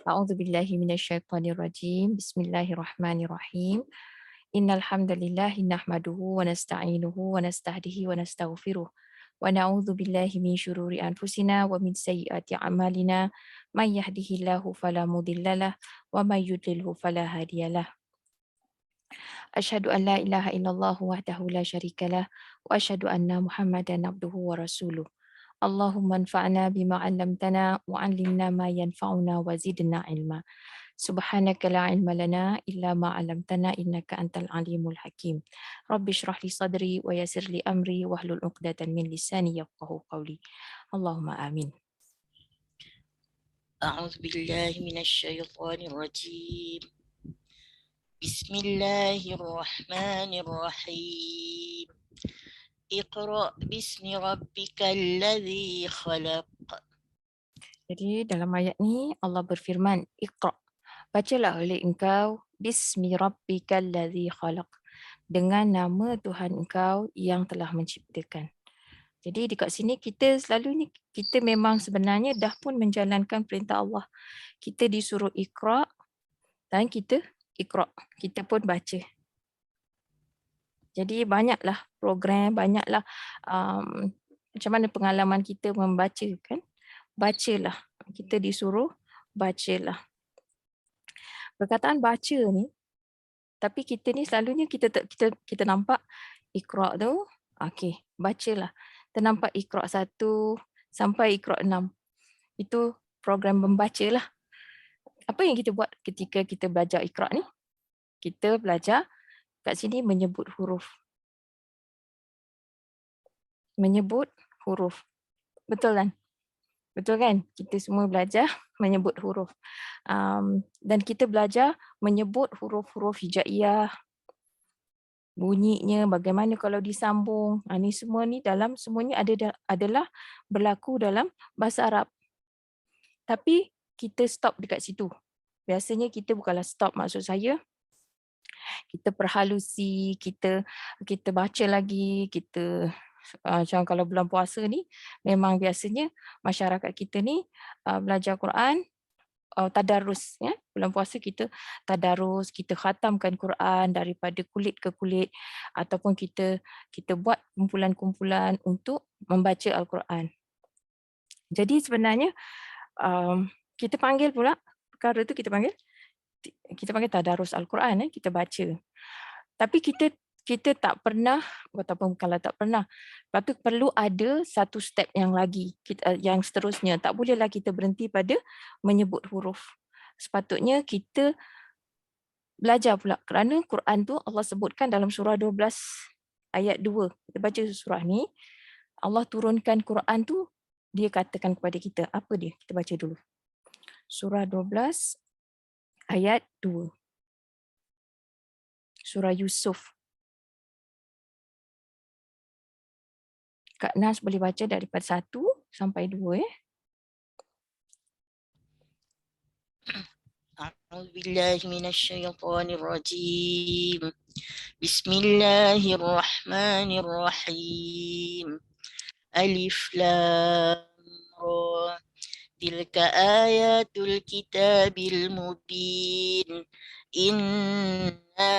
A'udzu billahi minasyaitonir rajim. Bismillahirrahmanirrahim. Innal hamdalillah nahmaduhu wa nasta'inuhu wa nastahdihi wa nastaghfiruh. Wa na'udzu billahi min syururi anfusina wa min sayyiati a'malina. May yahdihillahu fala mudhillalah wa may yudlilhu fala hadiyalah. Asyhadu an la ilaha illallah wahdahu la syarikalah wa asyhadu anna Muhammadan abduhu wa rasuluh. Allahumma anfa'na bima 'allamtana wa 'allimna ma yanfa'una wa zidna ilma. Subhanaka la ilma lana illa ma 'allamtana innaka antal alimul hakim. Rabbi shrah li sadri wa yassir li amri wahlul 'uqdatam min lisani yafqahu qawli. Allahumma amin. أعوذ بالله من الشيطان الرجيم بسم الله الرحمن الرحيم اقرأ باسم ربك الذي خلق. Jadi dalam ayat ni Allah berfirman, Iqra. Bacalah oleh engkau bismi rabbikal ladzi khalaq. Dengan nama Tuhan engkau yang telah menciptakan. Jadi dekat sini kita selalunya kita memang sebenarnya dah pun menjalankan perintah Allah. Kita disuruh Iqra dan kita Iqra. Kita pun baca. Jadi banyaklah program, banyaklah macam mana pengalaman kita membaca kan? Bacalah. Kita disuruh bacalah. Perkataan baca ni, tapi kita ni selalunya kita nampak Iqra tu, okey, bacalah. Kita nampak Iqra 1 sampai Iqra 6. Itu program membaca lah. Apa yang kita buat ketika kita belajar Iqra ni? Kita belajar kat sini menyebut huruf. Menyebut huruf. Betul kan? Betul kan? Kita semua belajar menyebut huruf. Dan kita belajar menyebut huruf-huruf hijaiyah, bunyinya, bagaimana kalau disambung. Ini semua ni dalam semuanya adalah berlaku dalam bahasa Arab. Tapi kita stop dekat situ. Biasanya kita bukanlah stop, maksud saya kita perhalusi, kita baca lagi, kita macam kalau bulan puasa ni memang biasanya masyarakat kita ni belajar Quran tadarus ya. Bulan puasa kita tadarus, kita khatamkan Quran daripada kulit ke kulit ataupun kita buat kumpulan-kumpulan untuk membaca Al-Quran. Jadi sebenarnya kita panggil pula perkara tu kita panggil tadarus Al-Quran, kita baca. Tapi kita tak pernah, ataupun kalau tak pernah, lepas tu perlu ada satu step yang lagi, yang seterusnya. Tak bolehlah kita berhenti pada menyebut huruf. Sepatutnya kita belajar pula, kerana Quran tu Allah sebutkan dalam surah 12 ayat 2. Kita baca surah ni, Allah turunkan Quran tu, dia katakan kepada kita, apa dia? Kita baca dulu. Surah 12 ayat 2. Surah Yusuf. Kak Nas boleh baca daripada 1 sampai 2 . أعوذ بالله من الشيطان الرجيم بسم الله الرحمن الرحيم ألف لام را تلك آيات الكتاب المبين إنا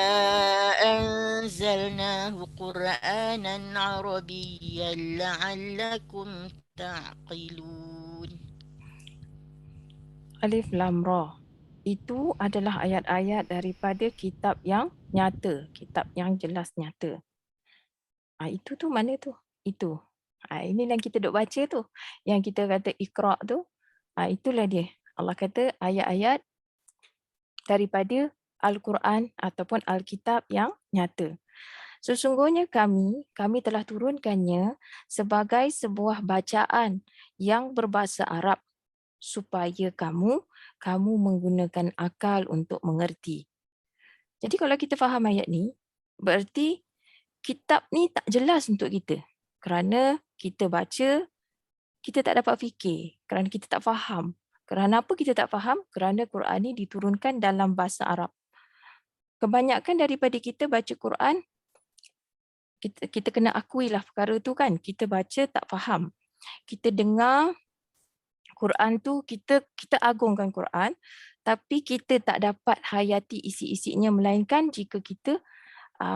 أنزلناه قرآنا عربيا لعلكم تعقلون. Alif Lam Ra. Itu adalah ayat-ayat daripada kitab yang nyata, kitab yang jelas nyata. Itu tu mana tu? Itu. Ini yang kita duk baca tu. Yang kita kata Iqra tu. Itulah dia. Allah kata ayat-ayat daripada Al-Quran ataupun Alkitab yang nyata. Sesungguhnya kami telah turunkannya sebagai sebuah bacaan yang berbahasa Arab supaya kamu menggunakan akal untuk mengerti. Jadi kalau kita faham ayat ni, berarti kitab ni tak jelas untuk kita. Kerana kita baca, kita tak dapat fikir. Kerana kita tak faham. Kerana apa kita tak faham? Kerana Quran ni diturunkan dalam bahasa Arab. Kebanyakan daripada kita baca Quran, kita kena akuilah perkara tu kan. Kita baca tak faham. Kita dengar Quran tu kita agungkan Quran, tapi kita tak dapat hayati isi-isinya melainkan jika kita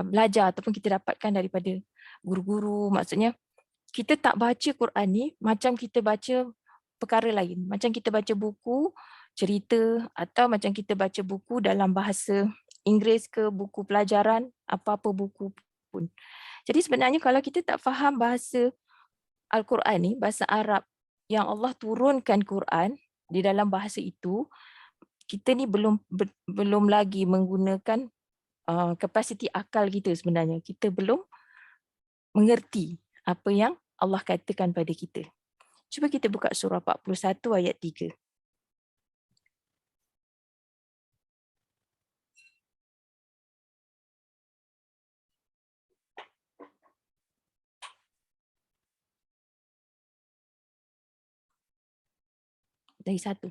belajar ataupun kita dapatkan daripada guru-guru. Maksudnya kita tak baca Quran ni macam kita baca perkara lain. Macam kita baca buku cerita atau macam kita baca buku dalam bahasa Inggeris ke, buku pelajaran, apa-apa buku pun. Jadi sebenarnya kalau kita tak faham bahasa Al-Quran ni, bahasa Arab yang Allah turunkan Quran di dalam bahasa itu, kita ni belum lagi menggunakan kapasiti akal kita sebenarnya. Kita belum mengerti apa yang Allah katakan pada kita. Cuba kita buka surah 41 ayat 3. Dari 1.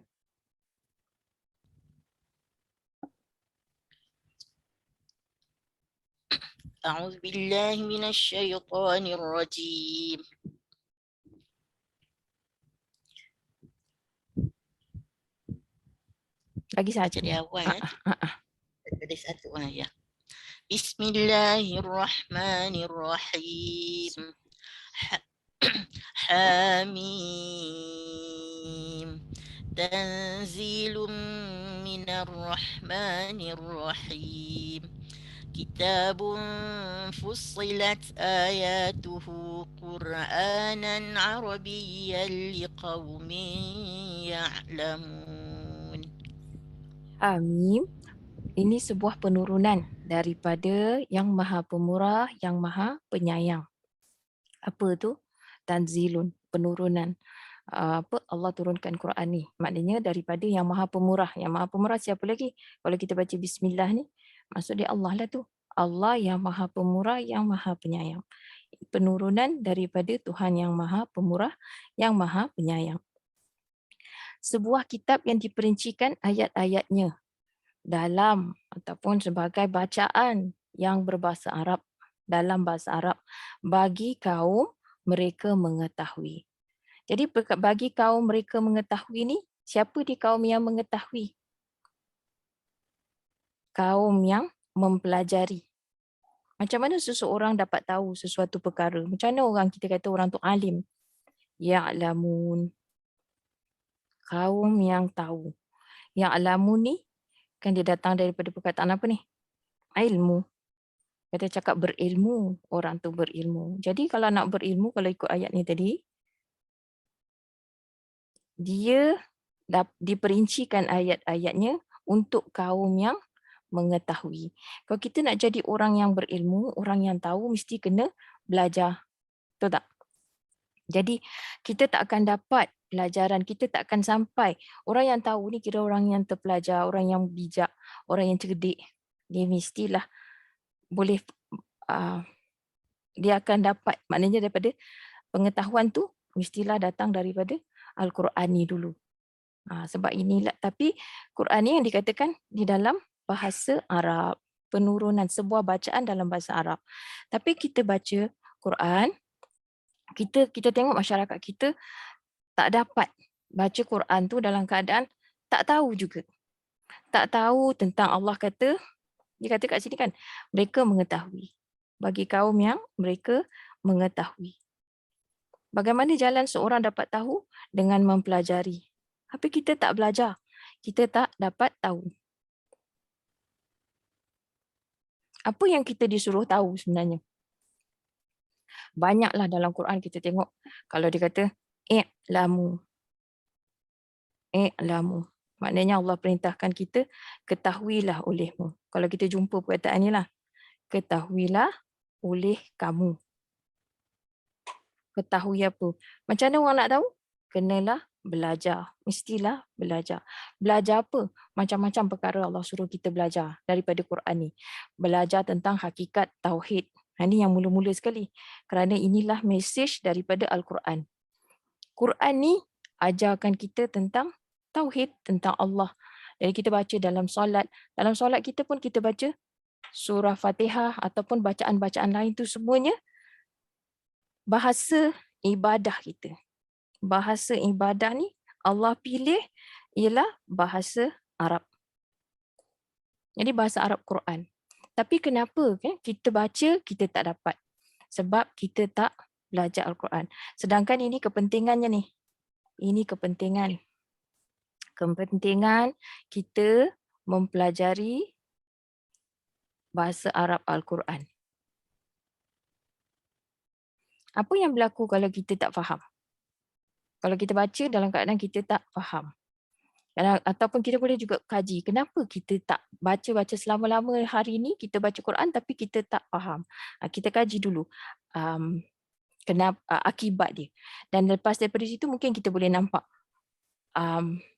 أعوذ بالله من الشيطان الرجيم. Lagi satu. Dari awal dari satu ya. Bismillahirrahmanirrahim. Hamim. Tanzilum minar rahmanir rahim. كتاب فصلت آياته قرآنا عربيا لقوم يعلمون. Hamim. Ini sebuah penurunan daripada Yang Maha Pemurah, Yang Maha Penyayang. Apa tu? Tanzilun, penurunan. Apa Allah turunkan Quran ni? Maknanya daripada Yang Maha Pemurah. Yang Maha Pemurah siapa lagi? Kalau kita baca bismillah ni, maksud dia Allah lah tu. Allah yang Maha Pemurah, Yang Maha Penyayang. Penurunan daripada Tuhan Yang Maha Pemurah, Yang Maha Penyayang. Sebuah kitab yang diperincikan ayat-ayatnya dalam ataupun sebagai bacaan yang berbahasa Arab, dalam bahasa Arab, bagi kaum mereka mengetahui. Jadi bagi kaum mereka mengetahui ni, siapa di kaum yang mengetahui? Kaum yang mempelajari. Macam mana seseorang dapat tahu sesuatu perkara? Macam mana orang kita kata orang tu alim? Ya'lamun. Kaum yang tahu. Ya'lamun ni kan dia datang daripada perkataan apa ni? Ilmu. Kita cakap berilmu, orang tu berilmu. Jadi kalau nak berilmu, kalau ikut ayat ni tadi, dia diperincikan ayat-ayatnya untuk kaum yang mengetahui. Kalau kita nak jadi orang yang berilmu, orang yang tahu, mesti kena belajar. Betul tak? Jadi kita tak akan dapat pelajaran, kita tak akan sampai. Orang yang tahu ni kira orang yang terpelajar, orang yang bijak, orang yang cerdik. Dia mestilah boleh, dia akan dapat, maknanya daripada pengetahuan tu mestilah datang daripada Al-Quran ni dulu. Sebab inilah, tapi Quran ni yang dikatakan di dalam bahasa Arab, penurunan sebuah bacaan dalam bahasa Arab. Tapi kita baca Quran, kita tengok masyarakat kita tak dapat baca Quran tu dalam keadaan tak tahu juga. Tak tahu tentang Allah kata, dia kata kat sini kan, mereka mengetahui. Bagi kaum yang mereka mengetahui. Bagaimana jalan seorang dapat tahu? Dengan mempelajari. Tapi kita tak belajar. Kita tak dapat tahu. Apa yang kita disuruh tahu sebenarnya? Banyaklah dalam Quran kita tengok. Kalau dia kata, i'lamu. I'lamu. Maknanya Allah perintahkan kita, ketahuilah olehmu. Kalau kita jumpa perkataan ni lah. Ketahuilah oleh kamu. Ketahui apa? Macam mana orang nak tahu? Kenalah belajar. Mestilah belajar. Belajar apa? Macam-macam perkara Allah suruh kita belajar daripada Quran ni. Belajar tentang hakikat tauhid. Ini yang mula-mula sekali. Kerana inilah mesej daripada Al-Quran. Quran ni ajarkan kita tentang tauhid, tentang Allah. Jadi kita baca dalam solat. Dalam solat kita pun kita baca surah Fatihah ataupun bacaan-bacaan lain tu semuanya bahasa ibadah kita. Bahasa ibadah ni Allah pilih ialah bahasa Arab. Jadi bahasa Arab Quran. Tapi kenapa kan kita baca kita tak dapat? Sebab kita tak belajar Al-Quran. Sedangkan ini kepentingannya ni. Ini kepentingan. Kepentingan kita mempelajari bahasa Arab Al-Quran. Apa yang berlaku kalau kita tak faham? Kalau kita baca dalam keadaan kita tak faham. Ataupun kita boleh juga kaji, kenapa kita tak baca-baca selama-lama hari ini, kita baca Quran tapi kita tak faham. Kita kaji dulu kenapa, akibat dia. Dan lepas daripada situ mungkin kita boleh nampak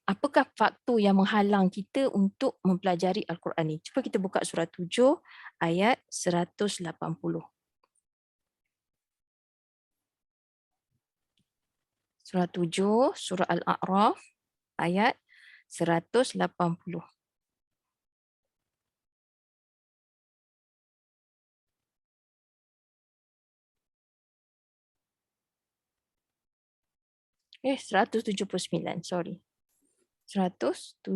apakah faktor yang menghalang kita untuk mempelajari Al-Quran ni. Cuba kita buka surah 7 ayat 180. Surah 7, surah Al-A'raf, ayat 180. Eh, 179, sorry. 179.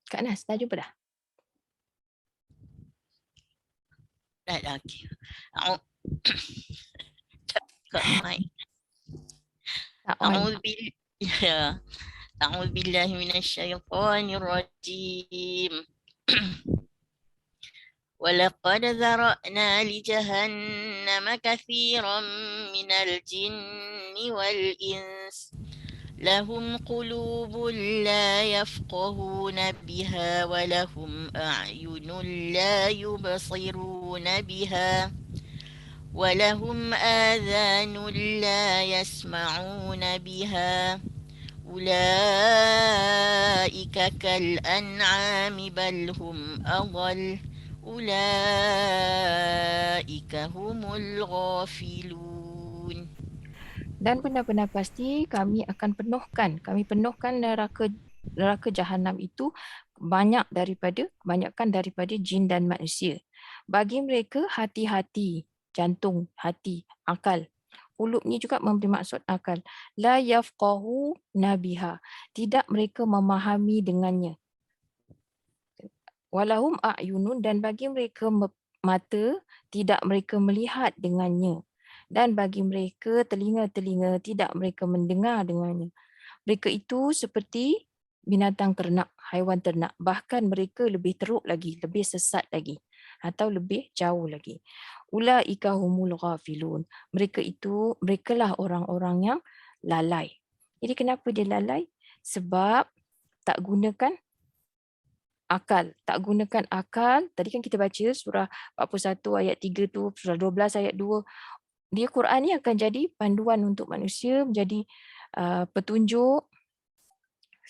Kak Nas, dah jumpa dah? Dah, okey. Got mic. Tak on. أعوذ بالله من الشيطان الرجيم. ولقد ذرأنا لجهنم كثيرا من الجن والإنس لهم قلوب لا يفقهون بها ولهم أعين لا يبصرون بها ولهم آذان لا يسمعون بها أولئك كالأنعام بل هم أضل أولئك هم الغافلون. Dan benar-benar pasti kami akan penuhkan. Kami penuhkan neraka jahanam itu kebanyakan daripada jin dan manusia. Bagi mereka hati-hati, jantung, hati, akal. Uluk ni juga memberi maksud akal. La yafqahu nabiha. Tidak mereka memahami dengannya. Walahum a'yunun, dan bagi mereka mata, tidak mereka melihat dengannya. Dan bagi mereka telinga-telinga, tidak mereka mendengar dengannya. Mereka itu seperti binatang ternak, haiwan ternak. Bahkan mereka lebih teruk lagi, lebih sesat lagi. Atau lebih jauh lagi. Ulaika humul ghafilun. Merekalah orang-orang yang lalai. Jadi kenapa dia lalai? Sebab tak gunakan akal. Tak gunakan akal. Tadi kan kita baca surah 41 ayat 3 tu, surah 12 ayat 2. Dia Quran ni akan jadi panduan untuk manusia, menjadi petunjuk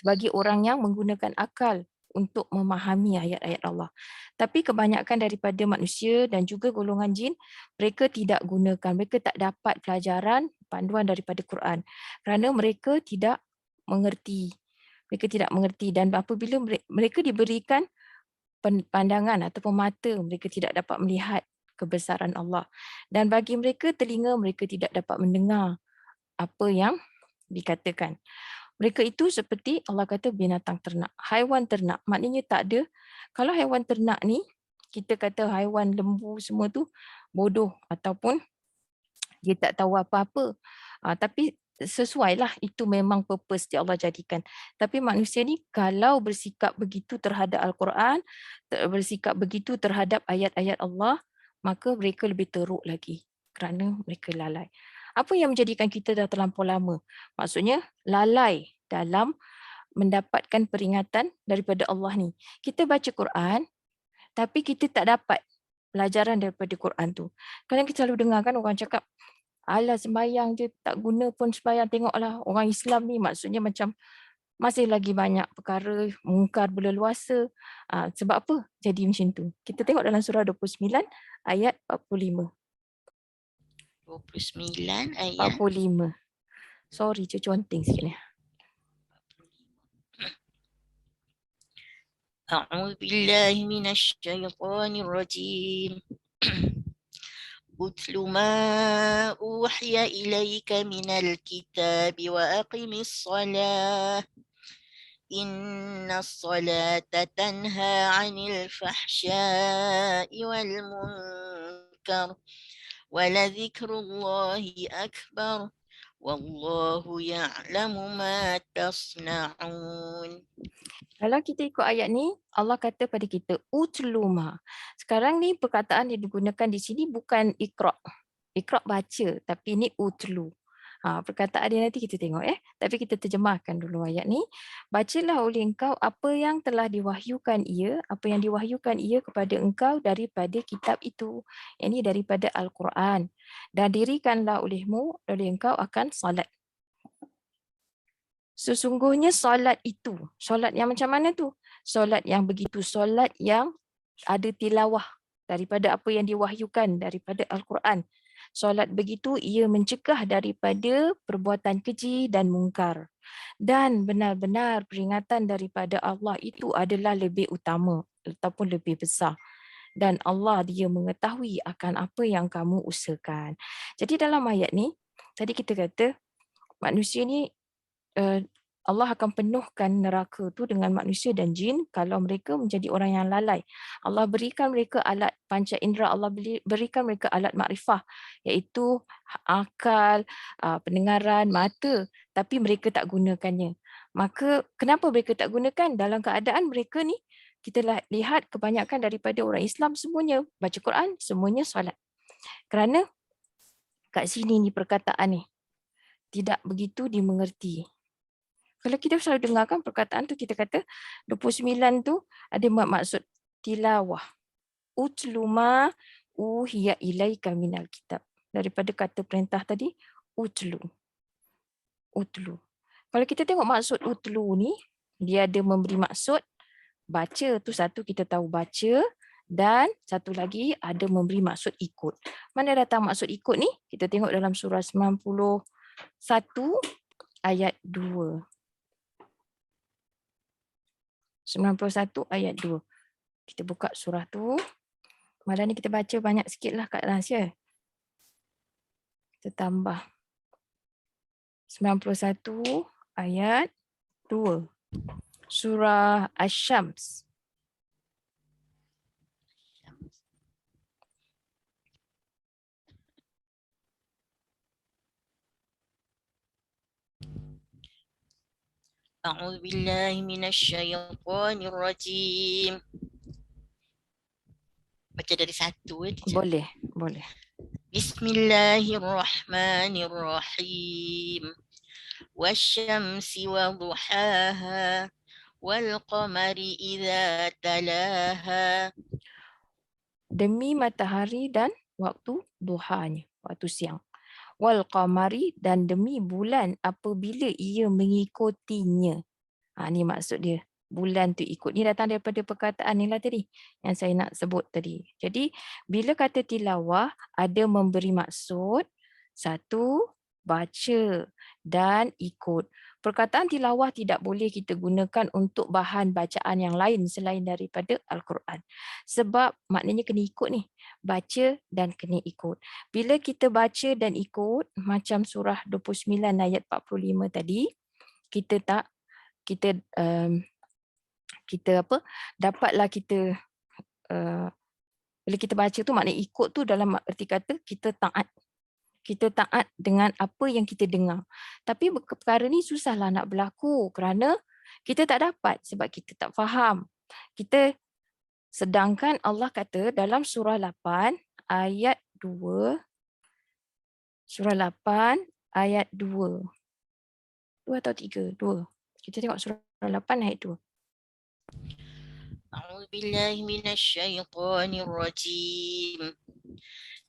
bagi orang yang menggunakan akal untuk memahami ayat-ayat Allah. Tapi kebanyakan daripada manusia dan juga golongan jin, mereka tidak gunakan, mereka tak dapat pelajaran panduan daripada Quran kerana mereka tidak mengerti. Mereka tidak mengerti, dan apabila mereka diberikan pandangan ataupun mata, mereka tidak dapat melihat kebesaran Allah. Dan bagi mereka telinga, mereka tidak dapat mendengar apa yang dikatakan. Mereka itu seperti Allah kata binatang ternak, haiwan ternak. Maknanya tak ada, kalau haiwan ternak ni, kita kata haiwan lembu semua tu bodoh ataupun dia tak tahu apa-apa. Tapi sesuailah, itu memang purpose dia Allah jadikan. Tapi manusia ni kalau bersikap begitu terhadap Al-Quran, bersikap begitu terhadap ayat-ayat Allah, maka mereka lebih teruk lagi kerana mereka lalai. Apa yang menjadikan kita dah terlampau lama? Maksudnya lalai dalam mendapatkan peringatan daripada Allah ni. Kita baca Quran tapi kita tak dapat pelajaran daripada Quran tu. Kadang kita selalu dengar kan orang cakap, alah sembahyang je tak guna pun sembahyang, tengoklah orang Islam ni, maksudnya macam masih lagi banyak perkara mungkar berleluasa. Sebab apa jadi macam tu? Kita tengok dalam surah 29 ayat 45. 29 ayat 45. Sorry, conteng sikit ni. أعوذ بالله من الشيطان الرجيم أتل ما أوحي إليك من الكتاب وأقم الصلاة إن الصلاة تنهى عن الفحشاء والمنكر ولذكر الله أكبر والله يعلم ما تصنعون. Kalau kita ikut ayat ni, Allah kata pada kita, utluma. Sekarang ni perkataan yang digunakan di sini bukan ikra'. Ikra' baca, tapi ni utlu. Perkataan dia nanti kita tengok. Tapi kita terjemahkan dulu ayat ni. Bacalah oleh engkau apa yang telah diwahyukan ia, apa yang diwahyukan ia kepada engkau daripada kitab itu. Yang ini daripada Al-Quran. Dan dirikanlah oleh engkau akan salat. Sesungguhnya solat itu, solat yang macam mana tu? Solat yang begitu, solat yang ada tilawah daripada apa yang diwahyukan daripada Al-Quran. Solat begitu ia mencegah daripada perbuatan keji dan mungkar. Dan benar-benar peringatan daripada Allah itu adalah lebih utama ataupun lebih besar. Dan Allah dia mengetahui akan apa yang kamu usahakan. Jadi dalam ayat ni, tadi kita kata manusia ni Allah akan penuhkan neraka tu dengan manusia dan jin kalau mereka menjadi orang yang lalai. Allah berikan mereka alat panca indera, Allah berikan mereka alat makrifah iaitu akal, pendengaran, mata, tapi mereka tak gunakannya. Maka kenapa mereka tak gunakan? Dalam keadaan mereka ni kita lihat kebanyakan daripada orang Islam semuanya baca Quran, semuanya solat. Kerana kat sini ni perkataan ni tidak begitu dimengerti. Kalau kita selalu dengarkan perkataan tu, kita kata 29 tu ada maksud tilawah. Utlu ma uhiya ilaika minal kitab. Daripada kata perintah tadi, utlu. Utlu. Kalau kita tengok maksud utlu ni, dia ada memberi maksud baca tu satu kita tahu baca dan satu lagi ada memberi maksud ikut. Mana datang maksud ikut ni? Kita tengok dalam surah 91 ayat 2. 91 ayat 2. Kita buka surah tu. Malam ni kita baca banyak sikit lah kat rahsia. Kita tambah. 91 ayat 2. Surah Asy-Syams. أعوذ بالله من الشيطان الرجيم. Baca dari satu. Boleh. Bismillahirrahmanirrahim. Wasyamsi wa duhaha wal qamari idza talaha. Demi matahari dan waktu duhanya, waktu siang. Wal qamari dan demi bulan apabila ia mengikutinya. Ni maksud dia. Bulan tu ikut. Ni datang daripada perkataan ni lah tadi yang saya nak sebut tadi. Jadi bila kata tilawah ada memberi maksud satu, baca dan ikut. Perkataan tilawah tidak boleh kita gunakan untuk bahan bacaan yang lain selain daripada Al-Quran. Sebab maknanya kena ikut ni. Baca dan kena ikut. Bila kita baca dan ikut, macam surah 29 ayat 45 tadi, dapatlah kita bila kita baca tu maknanya ikut tu dalam erti kata kita taat. Kita taat dengan apa yang kita dengar. Tapi perkara ni susahlah nak berlaku kerana kita tak dapat sebab kita tak faham. Sedangkan Allah kata dalam surah 8 ayat 2. Surah 8 ayat 2. 2 atau 3? 2. Kita tengok surah 8 ayat 2. أعوذ بالله من الشيطان الرجيم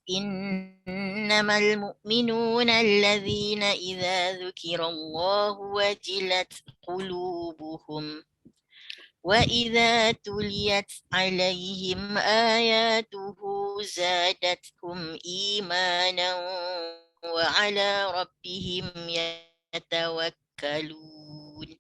إنما المؤمنون الذين إذا ذكر الله وجلت قلوبهم وإذا تليت عليهم آياته زادتهم إيمانا وعلى ربهم يتوكلون.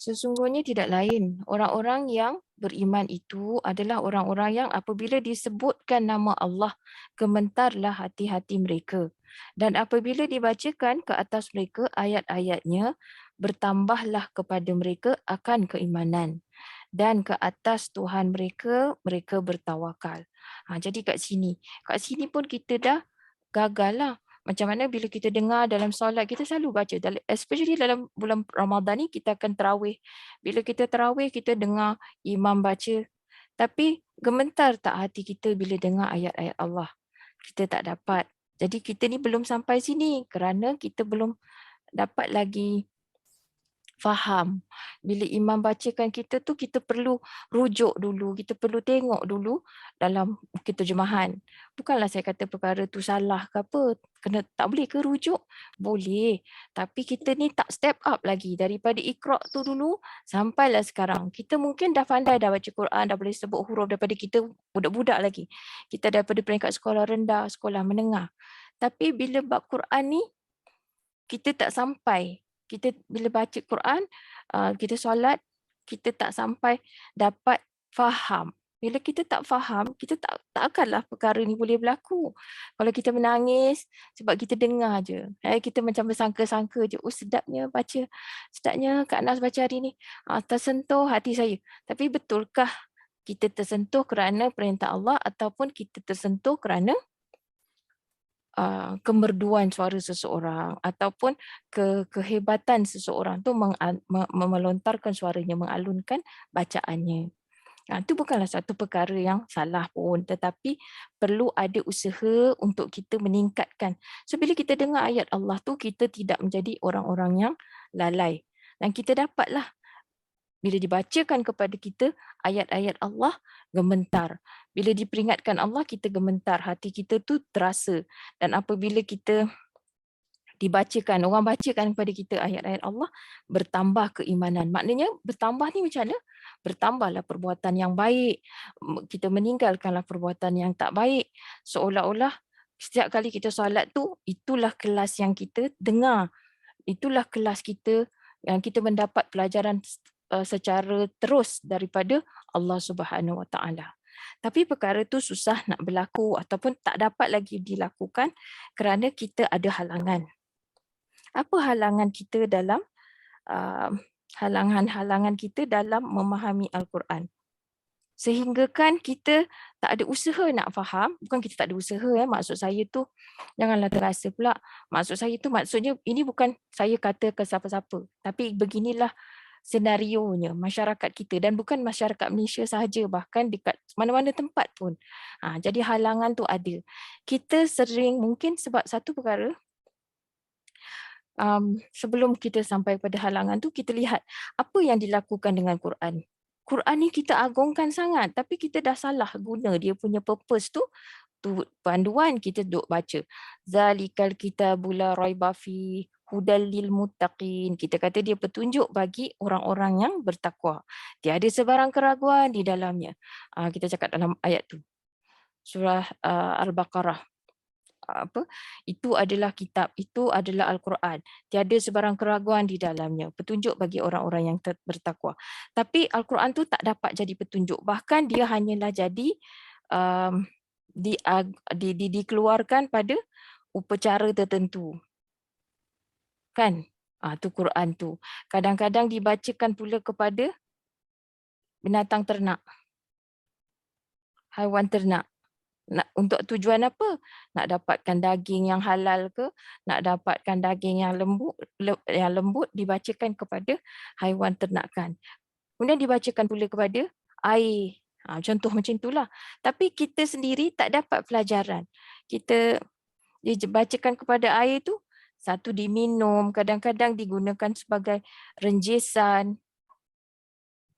Sesungguhnya tidak lain, orang-orang yang beriman itu adalah orang-orang yang apabila disebutkan nama Allah, gementarlah hati-hati mereka. Dan apabila dibacakan ke atas mereka ayat-ayatnya, bertambahlah kepada mereka akan keimanan. Dan ke atas Tuhan mereka, mereka bertawakal. Jadi kat sini pun kita dah gagal lah. Macam mana bila kita dengar dalam solat, kita selalu baca, especially dalam bulan Ramadan ni kita akan terawih. Bila kita terawih, kita dengar imam baca. Tapi gementar tak hati kita bila dengar ayat-ayat Allah? Kita tak dapat. Jadi kita ni belum sampai sini kerana kita belum dapat lagi faham. Bila imam bacakan kita tu, kita perlu rujuk dulu, kita perlu tengok dulu dalam bukit terjemahan. Bukanlah saya kata perkara tu salah ke apa, kena tak boleh ke rujuk? Boleh. Tapi kita ni tak step up lagi daripada Iqra tu dulu sampailah sekarang. Kita mungkin dah pandai dah baca Quran, dah boleh sebut huruf daripada kita budak-budak lagi. Kita daripada peringkat sekolah rendah, sekolah menengah. Tapi bila bab Quran ni kita tak sampai. Kita bila baca Quran, kita solat, kita tak sampai dapat faham. Bila kita tak faham, kita tak akanlah perkara ni boleh berlaku. Kalau kita menangis sebab kita dengar je. Kita macam bersangka-sangka je. Oh sedapnya baca. Sedapnya Kak Nas baca hari ni. Tersentuh hati saya. Tapi betulkah kita tersentuh kerana perintah Allah ataupun kita tersentuh kerana kemerduan suara seseorang ataupun kehebatan seseorang tu melontarkan suaranya, mengalunkan bacaannya. Itu bukanlah satu perkara yang salah pun, tetapi perlu ada usaha untuk kita meningkatkan. So bila kita dengar ayat Allah tu, kita tidak menjadi orang-orang yang lalai. Dan kita dapatlah bila dibacakan kepada kita ayat-ayat Allah, gementar. Bila diperingatkan Allah, kita gementar. Hati kita tu terasa. Dan apabila kita dibacakan, orang bacakan kepada kita ayat-ayat Allah, bertambah keimanan. Maknanya bertambah ni macam mana? Bertambahlah perbuatan yang baik. Kita meninggalkanlah perbuatan yang tak baik. Seolah-olah setiap kali kita solat tu, itulah kelas yang kita dengar. Itulah kelas kita yang kita mendapat pelajaran secara terus daripada Allah Subhanahu Wa Taala. Tapi perkara tu susah nak berlaku ataupun tak dapat lagi dilakukan kerana kita ada halangan. Apa halangan kita dalam halangan kita dalam memahami Al-Quran? Sehingga kan kita tak ada usaha nak faham. Bukan kita tak ada usaha, maksud saya tu janganlah terasa pula. Maksud saya tu maksudnya ini bukan saya kata ke siapa-siapa, tapi beginilah senarionya masyarakat kita, dan bukan masyarakat Malaysia sahaja, bahkan dekat mana-mana tempat pun. Jadi halangan tu ada. Kita sering mungkin sebab satu perkara, sebelum kita sampai pada halangan tu, kita lihat apa yang dilakukan dengan Quran. Quran ni kita agungkan sangat, tapi kita dah salah guna dia punya purpose tu panduan kita duk baca. Zalikal kitabul la raiba fi hudal lil muttaqin. Kita kata dia petunjuk bagi orang-orang yang bertakwa. Tiada sebarang keraguan di dalamnya. Kita cakap dalam ayat tu. Surah Al-Baqarah. Itu adalah kitab, itu adalah Al-Quran. Tiada sebarang keraguan di dalamnya. Petunjuk bagi orang-orang yang bertakwa. Tapi Al-Quran tu tak dapat jadi petunjuk. Bahkan dia hanyalah jadi dikeluarkan pada upacara tertentu. Kan? Tu Quran tu. Kadang-kadang dibacakan pula kepada binatang ternak. Haiwan ternak. Untuk tujuan apa? Nak dapatkan daging yang halal ke? Nak dapatkan daging yang lembut dibacakan kepada haiwan ternakan. Kemudian dibacakan pula kepada air. Contoh macam itulah. Tapi kita sendiri tak dapat pelajaran. Kita dibacakan kepada air tu, satu diminum, kadang-kadang digunakan sebagai renjisan.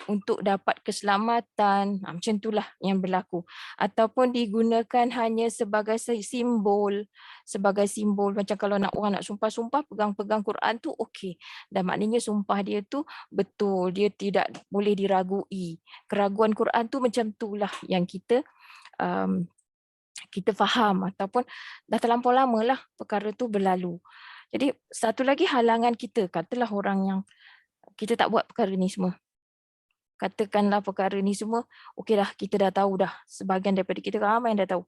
untuk dapat keselamatan. Macam itulah yang berlaku. Ataupun digunakan hanya sebagai simbol. Sebagai simbol. Macam kalau orang nak sumpah-sumpah, pegang-pegang Quran tu okey. Dan maknanya sumpah dia tu betul. Dia tidak boleh diragui. Keraguan Quran tu macam itulah yang kita kita faham. Ataupun dah terlampau lama lah perkara tu berlalu. Jadi satu lagi halangan kita. Katalah orang yang kita tak buat perkara ni semua. Katakanlah perkara ni semua, okeylah kita dah tahu dah. Sebahagian daripada kita ramai yang dah tahu.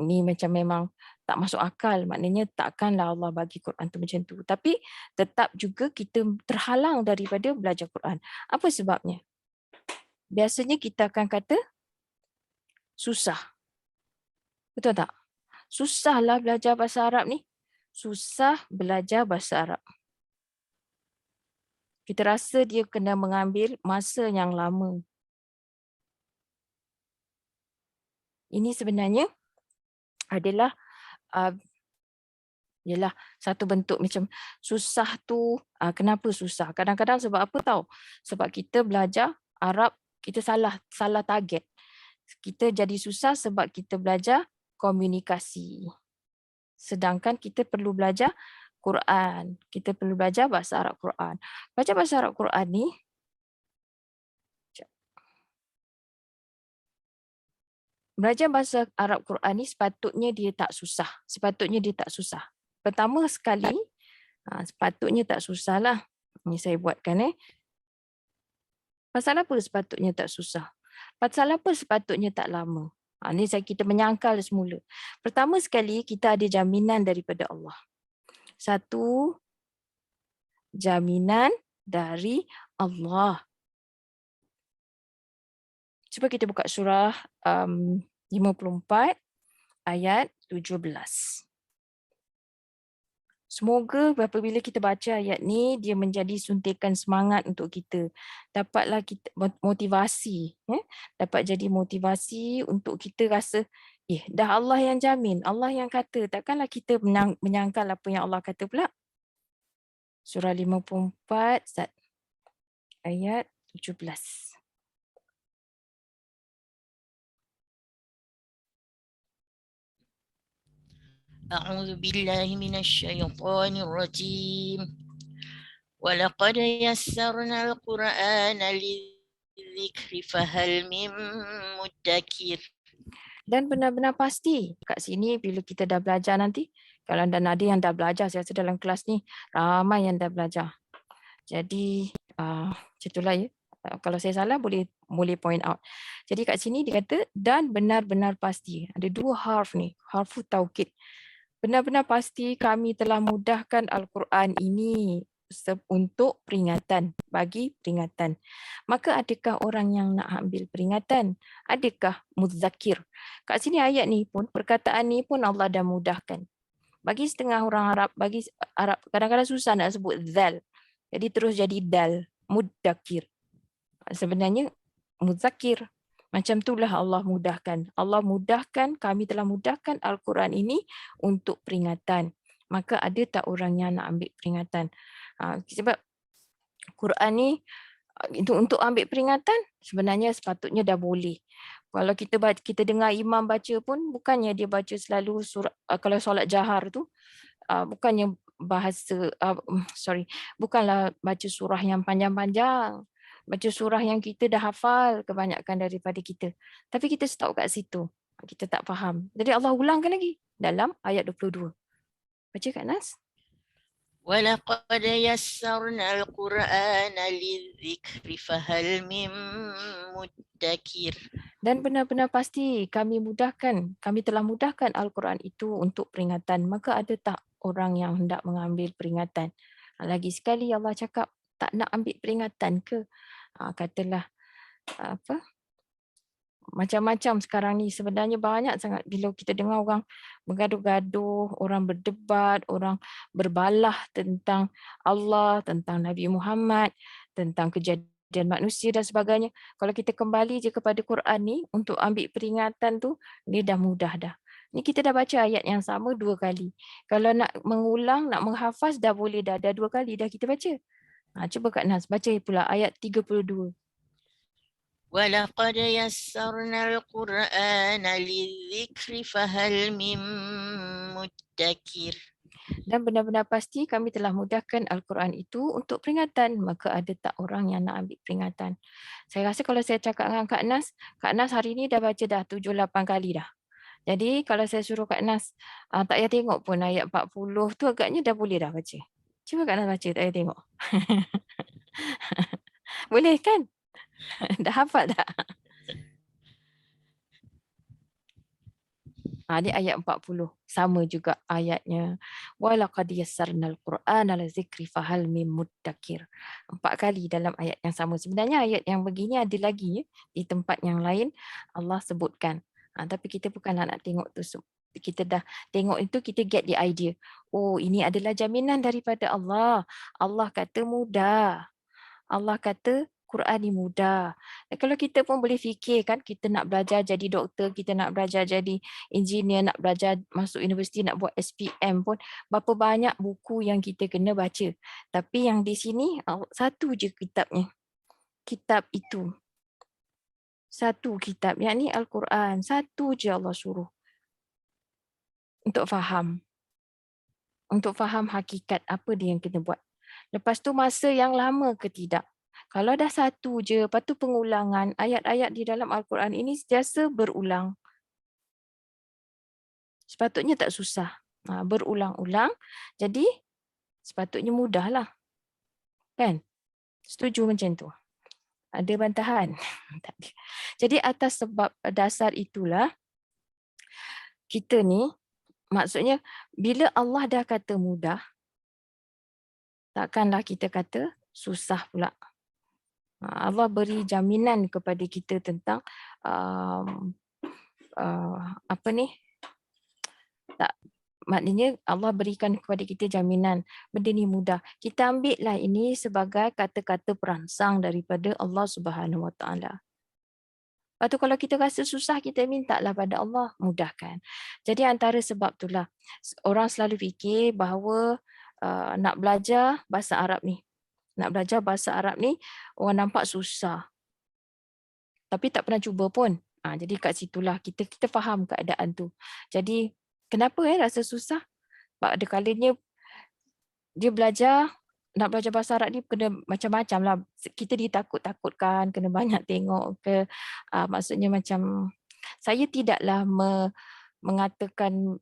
Ni macam memang tak masuk akal. Maknanya takkanlah Allah bagi Quran tu macam tu. Tapi tetap juga kita terhalang daripada belajar Quran. Apa sebabnya? Biasanya kita akan kata susah. Betul tak? Susahlah belajar bahasa Arab ni. Susah belajar bahasa Arab. Kita rasa dia kena mengambil masa yang lama. Ini sebenarnya adalah ialah satu bentuk macam susah tu. Kenapa susah? Kadang-kadang sebab apa tahu? Sebab kita belajar Arab, kita salah target. Kita jadi susah sebab kita belajar komunikasi. Sedangkan kita perlu belajar Quran. Kita perlu belajar bahasa Arab Quran. Baca bahasa Arab Quran ni, belajar bahasa Arab Quran ni sepatutnya dia tak susah. Sepatutnya dia tak susah. Pertama sekali, sepatutnya tak susah lah. Ini saya buatkan. Pasal apa sepatutnya tak susah? Pasal apa sepatutnya tak lama? Ini kita menyangkal semula. Pertama sekali, kita ada jaminan daripada Allah. Satu, jaminan dari Allah. Cuba kita buka surah 54 ayat 17. Semoga apabila kita baca ayat ni, dia menjadi suntikan semangat untuk kita. Dapatlah kita motivasi. Dapat jadi motivasi untuk kita rasa, dah Allah yang jamin, Allah yang kata. Takkanlah kita menyangkal apa yang Allah kata pula. Surah 54 ayat 17. أعوذ بالله من الشيطان الرجيم ولقد يسرنا القرآن للذكر فهل من مدكر. Dan benar-benar pasti kat sini bila kita dah belajar nanti, kalau dan ada yang dah belajar, saya rasa dalam kelas ni ramai yang dah belajar. Jadi macam itulah ya. Kalau saya salah boleh point out. Jadi kat sini dia kata dan benar-benar pasti. Ada dua harf ni, harfu taukid. Benar-benar pasti kami telah mudahkan Al-Quran ini untuk peringatan, bagi peringatan. Maka adakah orang yang nak ambil peringatan? Adakah mudzakir? Kat sini ayat ni pun, perkataan ni pun Allah dah mudahkan. Bagi setengah orang Arab, bagi Arab kadang-kadang susah nak sebut zal. Jadi terus jadi dal, mudzakir. Sebenarnya mudzakir. Macam itulah Allah mudahkan. Allah mudahkan, kami telah mudahkan Al-Quran ini untuk peringatan. Maka ada tak orang yang nak ambil peringatan? Sebab Quran ni untuk ambil peringatan sebenarnya sepatutnya dah boleh. Kalau kita dengar imam baca pun bukannya dia baca selalu surah, kalau solat jahar tu bukannya bukanlah baca surah yang panjang-panjang. Baca surah yang kita dah hafal kebanyakan daripada kita. Tapi kita stop kat situ. Kita tak faham. Jadi Allah ulangkan lagi dalam ayat 22. Baca Kak Nas. وَلَقَدْ يَسَّرْنَا الْقُرْآنَ لِلذِّكْرِ فَهَلْ مِن مُدَّكِرٍ. Dan benar-benar pasti kami telah mudahkan Al-Quran itu untuk peringatan. Maka ada tak orang yang hendak mengambil peringatan? Lagi sekali Allah cakap tak nak ambil peringatan ke? Katalah macam-macam sekarang ni sebenarnya banyak sangat bila kita dengar orang bergaduh-gaduh, orang berdebat, orang berbalah tentang Allah, tentang Nabi Muhammad, tentang kejadian manusia dan sebagainya. Kalau kita kembali je kepada Quran ni untuk ambil peringatan tu, dia dah mudah dah. Ni kita dah baca ayat yang sama 2 kali. Kalau nak mengulang, nak menghafaz dah boleh dah 2 kali dah kita baca. Cuba Kak Nas baca pula ayat 32. ولقد يسرنا القرآن للذكر فهل من مدكر. Dan benar-benar pasti kami telah mudahkan Al-Quran itu untuk peringatan. Maka ada tak orang yang nak ambil peringatan. Saya rasa kalau saya cakap dengan Kak Nas hari ni dah baca dah 7-8 kali dah. Jadi kalau saya suruh Kak Nas, tak payah tengok pun ayat 40 tu agaknya dah boleh dah baca. Cuba Kak Nas baca, tak payah tengok. Boleh kan? Dah hafal tak? Ini ayat 40. Sama juga ayatnya. Walaqad yassarnal Qur'ana lizikri fahal mim muddakir. 4 kali dalam ayat yang sama. Sebenarnya ayat yang begini ada lagi di tempat yang lain Allah sebutkan. Tapi kita bukan nak tengok tu. Kita dah tengok itu, kita get the idea. Oh, ini adalah jaminan daripada Allah. Allah kata mudah. Allah kata Quran ni mudah. Dan kalau kita pun boleh fikir kan, kita nak belajar jadi doktor, kita nak belajar jadi engineer, nak belajar masuk universiti, nak buat SPM pun, berapa banyak buku yang kita kena baca. Tapi yang di sini, satu je kitabnya. Kitab itu. Satu kitab, yang ni Al-Quran. Satu je Allah suruh. Untuk faham. Untuk faham hakikat apa dia yang kena buat. Lepas tu masa yang lama ke tidak? Kalau dah satu je, lepas tu pengulangan, ayat-ayat di dalam Al-Quran ini sentiasa berulang. Sepatutnya tak susah. Berulang-ulang, jadi sepatutnya mudahlah. Kan? Setuju macam tu? Ada bantahan? Jadi atas sebab dasar itulah, kita ni, maksudnya bila Allah dah kata mudah, takkanlah kita kata susah pula. Allah beri jaminan kepada kita tentang apa ni? Tak, maknanya Allah berikan kepada kita jaminan benda ni mudah. Kita ambillah ini sebagai kata-kata perangsang daripada Allah Subhanahu Wa Taala. Lepas tu kalau kita rasa susah, kita mintalah pada Allah mudahkan. Jadi antara sebab itulah orang selalu fikir bahawa nak belajar bahasa Arab ni, orang nampak susah. Tapi tak pernah cuba pun. Jadi kat situlah kita faham keadaan tu. Jadi kenapa rasa susah? Ada kalanya dia nak belajar bahasa Arab ni kena macam-macam lah. Kita ditakut-takutkan, kena banyak tengok ke. Maksudnya macam, saya tidaklah mengatakan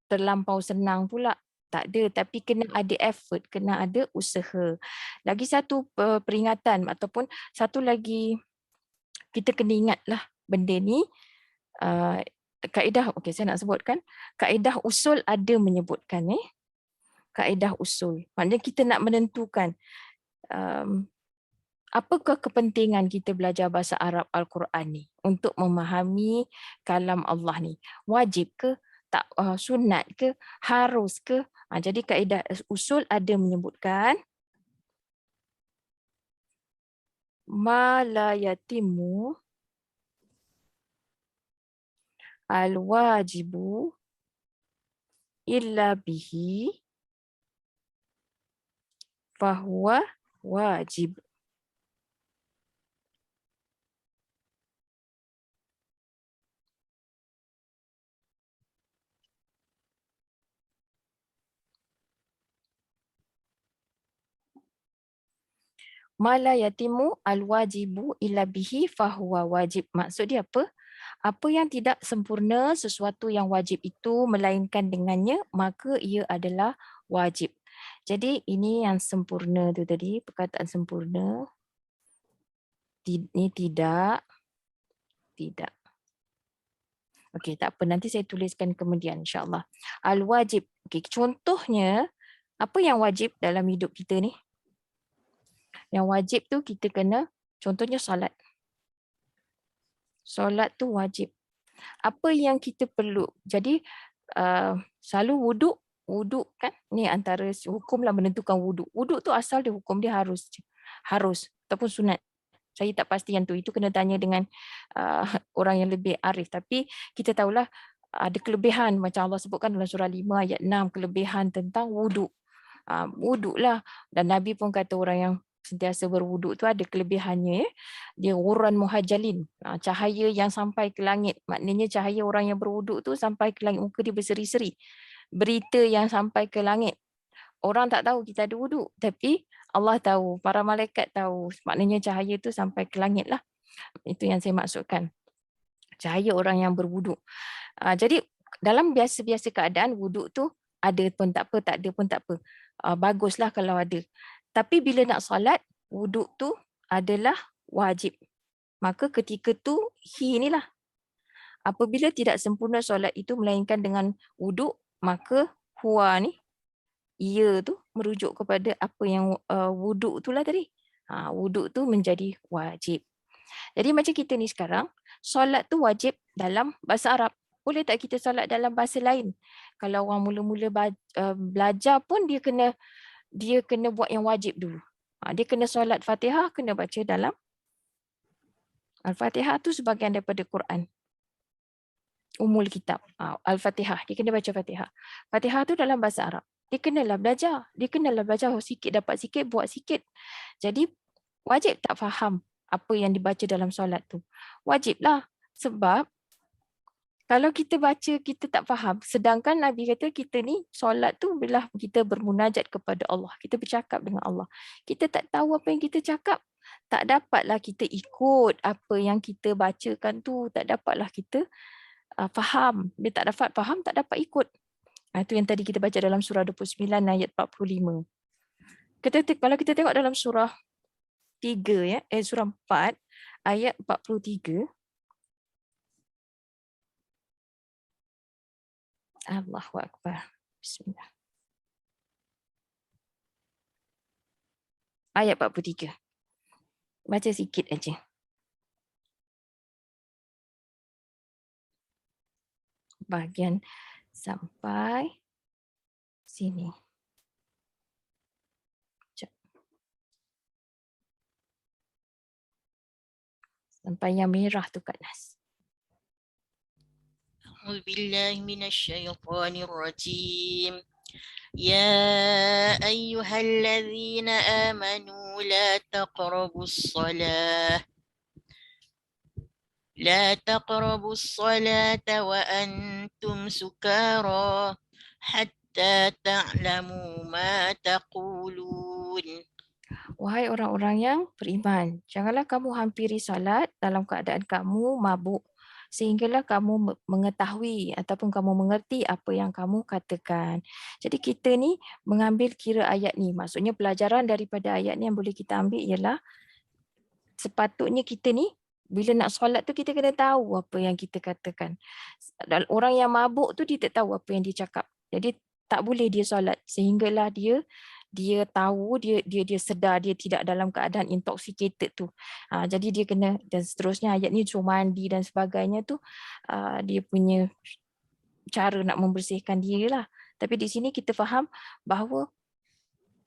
terlampau senang pula. Tak ada, tapi kena ada effort, kena ada usaha. Lagi satu peringatan ataupun satu lagi, kita kena ingatlah benda ni, kaedah, okey saya nak sebutkan, kaedah usul ada menyebutkan kaedah usul. Maknanya kita nak menentukan apakah kepentingan kita belajar bahasa Arab Al-Quran ni untuk memahami kalam Allah ni. Wajib ke? Tak sunat ke? Harus ke? Jadi kaedah usul ada menyebutkan ma la yatimu al-wajibu illa bihi fahuwa wajib. Ma la yatimu al-wajibu illa bihi fahuwa wajib. Maksud dia apa? Apa yang tidak sempurna, sesuatu yang wajib itu melainkan dengannya, maka ia adalah wajib. Jadi ini yang sempurna tu tadi, perkataan sempurna. Ini tidak. Okey, tak apa. Nanti saya tuliskan kemudian insyaAllah. Al-wajib. Okey, contohnya, apa yang wajib dalam hidup kita ni? Yang wajib tu kita kena, contohnya solat. Solat tu wajib. Apa yang kita perlu? Jadi selalu wuduk kan? Ni antara hukum lah menentukan wuduk. Wuduk tu asal dia hukum dia harus ataupun sunat. Saya tak pasti yang tu. Itu kena tanya dengan orang yang lebih arif. Tapi kita tahulah ada kelebihan macam Allah sebutkan dalam surah 5 ayat 6, kelebihan tentang wuduk. Wuduk lah. Dan Nabi pun kata orang yang sentiasa berwuduk tu ada kelebihannya ya. Dia ghurran muhajjalin, cahaya yang sampai ke langit. Maknanya cahaya orang yang berwuduk tu sampai ke langit, muka dia berseri-seri. Berita yang sampai ke langit. Orang tak tahu kita ada wuduk, tapi Allah tahu, para malaikat tahu. Maknanya cahaya tu sampai ke langit lah. Itu yang saya maksudkan. Cahaya orang yang berwuduk. Jadi dalam biasa-biasa keadaan wuduk tu ada pun tak apa, tak ada pun tak apa. Baguslah kalau ada. Tapi bila nak solat, wuduk tu adalah wajib. Maka ketika tu inilah. Apabila tidak sempurna solat itu melainkan dengan wuduk, maka huwa ni, ia tu merujuk kepada apa yang wuduk itulah tadi. Wuduk tu menjadi wajib. Jadi macam kita ni sekarang, solat tu wajib dalam bahasa Arab. Boleh tak kita solat dalam bahasa lain? Kalau orang mula-mula belajar pun dia kena buat yang wajib dulu. Dia kena solat Fatihah, kena baca dalam Al-Fatihah tu sebahagian daripada Quran. Umul kitab. Al-Fatihah, dia kena baca Fatihah. Fatihah tu dalam bahasa Arab. Dia kenalah belajar. Dia kenalah belajar sikit, dapat sikit, buat sikit. Jadi wajib tak faham apa yang dibaca dalam solat tu? Wajiblah. Sebab kalau kita baca, kita tak faham. Sedangkan Nabi kata kita ni solat tu bila kita bermunajat kepada Allah. Kita bercakap dengan Allah. Kita tak tahu apa yang kita cakap. Tak dapatlah kita ikut apa yang kita bacakan tu. Tak dapatlah kita faham. Dia tak dapat faham, tak dapat ikut. Itu yang tadi kita baca dalam surah 29 ayat 45. Kalau kita tengok dalam surah 3 surah 4 ayat 43. Allahu Akbar. Bismillah. Ayat 43. Baca sikit aja. Bahagian sampai sini. Sampai yang merah tu Kak Nas. أعوذ بالله من الشيطان الرجيم يا أيها الذين آمنوا لا تقربوا الصلاة وأنتم سكارى حتى تعلموا ما تقولون. Wahai orang-orang yang beriman, janganlah kamu hampiri salat dalam keadaan kamu mabuk, sehinggalah kamu mengetahui ataupun kamu mengerti apa yang kamu katakan. Jadi kita ni mengambil kira ayat ni. Maksudnya pelajaran daripada ayat ni yang boleh kita ambil ialah sepatutnya kita ni bila nak solat tu kita kena tahu apa yang kita katakan. Orang yang mabuk tu dia tak tahu apa yang dia cakap. Jadi tak boleh dia solat sehinggalah dia tahu, dia sedar dia tidak dalam keadaan intoxicated tu. Jadi dia kena, dan seterusnya ayat ni suruh mandi dan sebagainya tu, dia punya cara nak membersihkan diri lah. Tapi di sini kita faham bahawa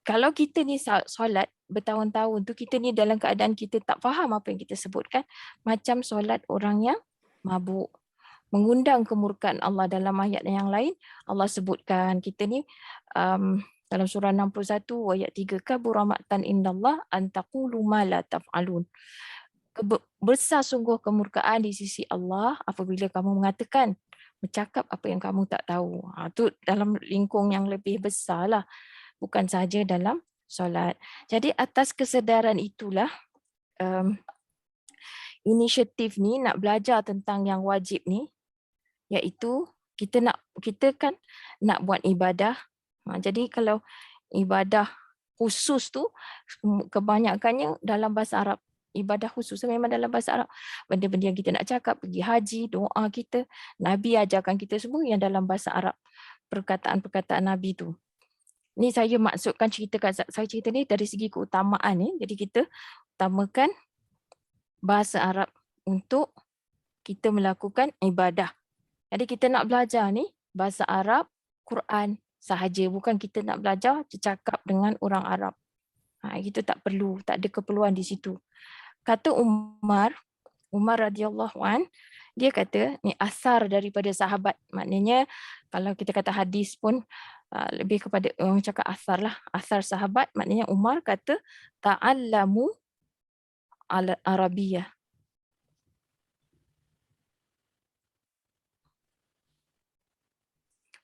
kalau kita ni solat bertahun-tahun tu, kita ni dalam keadaan kita tak faham apa yang kita sebutkan, macam solat orang yang mabuk. Mengundang kemurkaan Allah. Dalam ayat yang lain, Allah sebutkan kita ni dalam surah 61 ayat 3, kabura maqtan indallah an taqulu ma la taf'alun. Besar sungguh kemurkaan di sisi Allah apabila kamu mengatakan, bercakap apa yang kamu tak tahu. Itu dalam lingkung yang lebih besar lah. Bukan sahaja dalam solat. Jadi atas kesedaran itulah inisiatif ni nak belajar tentang yang wajib ni, iaitu kita kan nak buat ibadah. Jadi kalau ibadah khusus tu kebanyakannya dalam bahasa Arab. Ibadah khusus memang dalam bahasa Arab. Benda-benda yang kita nak cakap, pergi haji, doa kita, Nabi ajarkan kita semua yang dalam bahasa Arab. Perkataan-perkataan Nabi tu. Ni saya maksudkan saya cerita ni dari segi keutamaan ni. Jadi kita utamakan bahasa Arab untuk kita melakukan ibadah. Jadi kita nak belajar ni bahasa Arab, Quran sahaja. Bukan kita nak belajar bercakap dengan orang Arab. Itu tak perlu, tak ada keperluan di situ. Kata Umar radhiyallahu an, dia kata ni asar daripada sahabat. Maknanya kalau kita kata hadis pun lebih kepada orang cakap asar lah, asar sahabat, maknanya Umar kata ta'allamu al-Arabiyyah.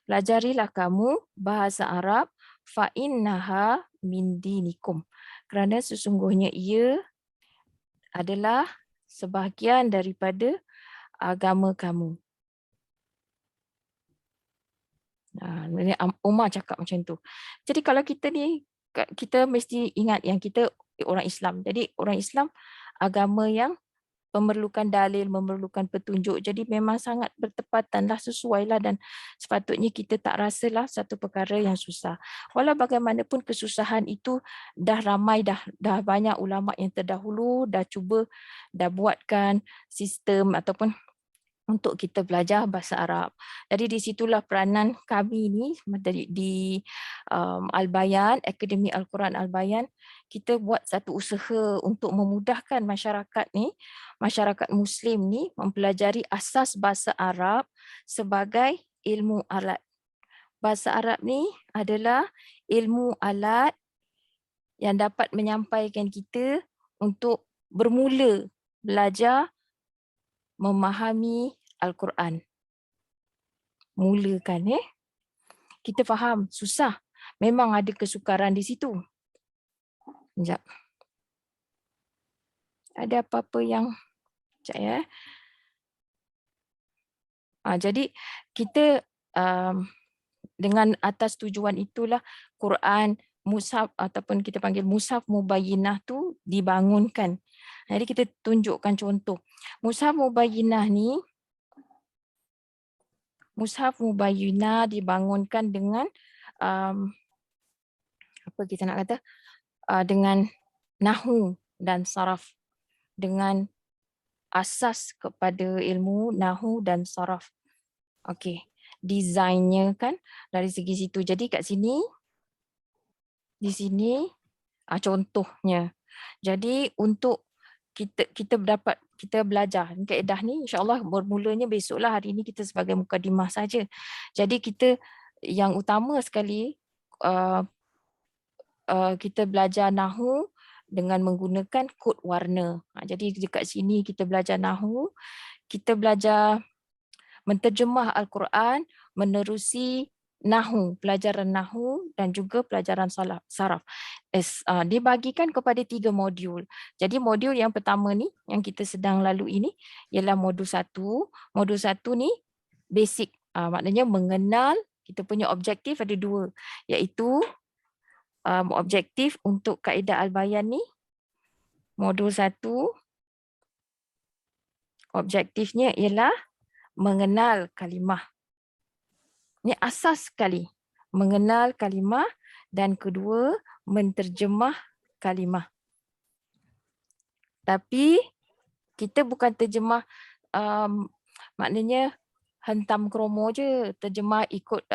Pelajarilah kamu bahasa Arab fa innaha min dinikum. Kerana sesungguhnya ia adalah sebahagian daripada agama kamu. Umar cakap macam tu. Jadi kalau kita ni, kita mesti ingat yang kita orang Islam. Jadi orang Islam agama yang memerlukan dalil, memerlukan petunjuk. Jadi memang sangat bertepatan lah, sesuai lah, dan sepatutnya kita tak rasalah satu perkara yang susah. Walau bagaimanapun kesusahan itu dah ramai, dah banyak ulama yang terdahulu dah cuba, dah buatkan sistem ataupun untuk kita belajar bahasa Arab. Jadi di situlah peranan kami ni di Al-Bayan, Akademi Al-Quran Al-Bayan, kita buat satu usaha untuk memudahkan masyarakat ni, masyarakat Muslim ni mempelajari asas bahasa Arab sebagai ilmu alat. Bahasa Arab ni adalah ilmu alat yang dapat menyampaikan kita untuk bermula belajar memahami Al-Quran. Mulakan kita faham, susah. Memang ada kesukaran di situ. Sekejap. Ada apa-apa yang... Sekejap ya. Jadi kita dengan atas tujuan itulah Quran, mushaf ataupun kita panggil mushaf mubayyinah tu dibangunkan. Jadi kita tunjukkan contoh. Mushaf mubayyinah ni, mushaf mubayyinah dibangunkan dengan apa kita nak kata, dengan nahwu dan saraf, dengan asas kepada ilmu nahwu dan saraf. Okey, desainnya kan dari segi situ. Jadi kat sini, di sini contohnya. Jadi untuk kita belajar kaedah ni, insya-Allah bermulanya besoklah. Hari ini kita sebagai mukadimah saja. Jadi kita yang utama sekali kita belajar nahwu dengan menggunakan kod warna. Jadi dekat sini kita belajar nahwu, kita belajar menterjemah Al-Quran menerusi nahwu, pelajaran nahwu dan juga pelajaran saraf. Dibagikan kepada 3 modul. Jadi modul yang pertama ni yang kita sedang lalui ini ialah modul 1. Modul 1 ni basic, maknanya mengenal, kita punya objektif ada 2, iaitu objektif untuk kaedah Al-Bayan ni. Modul 1 objektifnya ialah mengenal kalimah. Ini asas sekali. Mengenal kalimah, dan kedua menterjemah kalimah. Tapi kita bukan terjemah maknanya hentam kromo je, terjemah ikut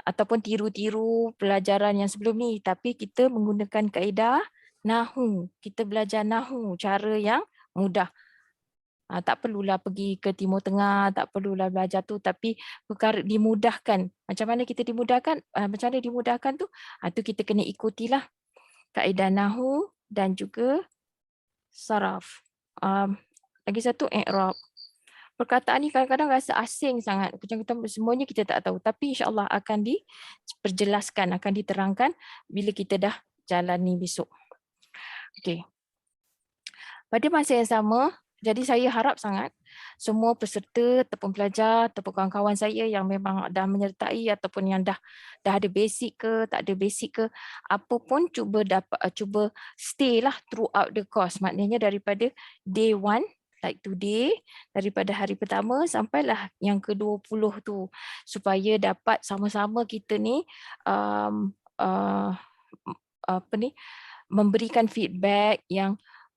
ataupun tiru-tiru pelajaran yang sebelum ni, tapi kita menggunakan kaedah nahwu. Kita belajar nahwu cara yang mudah. Tak perlulah pergi ke Timur Tengah, tak perlulah belajar tu, tapi perkara dimudahkan. Macam mana kita dimudahkan? Macam mana dimudahkan tu? Tu kita kena ikutilah kaedah nahwu dan juga saraf. Lagi satu, i'rab. Perkataan ni kadang-kadang rasa asing sangat. Macam kita semuanya kita tak tahu, tapi insya-Allah akan diperjelaskan, akan diterangkan bila kita dah jalan ni besok. Okey. Pada masa yang sama, jadi saya harap sangat semua peserta ataupun pelajar ataupun kawan-kawan saya yang memang dah menyertai ataupun yang dah ada basic ke, tak ada basic ke, apa pun cuba stay lah throughout the course. Maknanya daripada day 1, like today, daripada hari pertama sampailah yang ke-20 tu, supaya dapat sama-sama kita ni memberikan feedback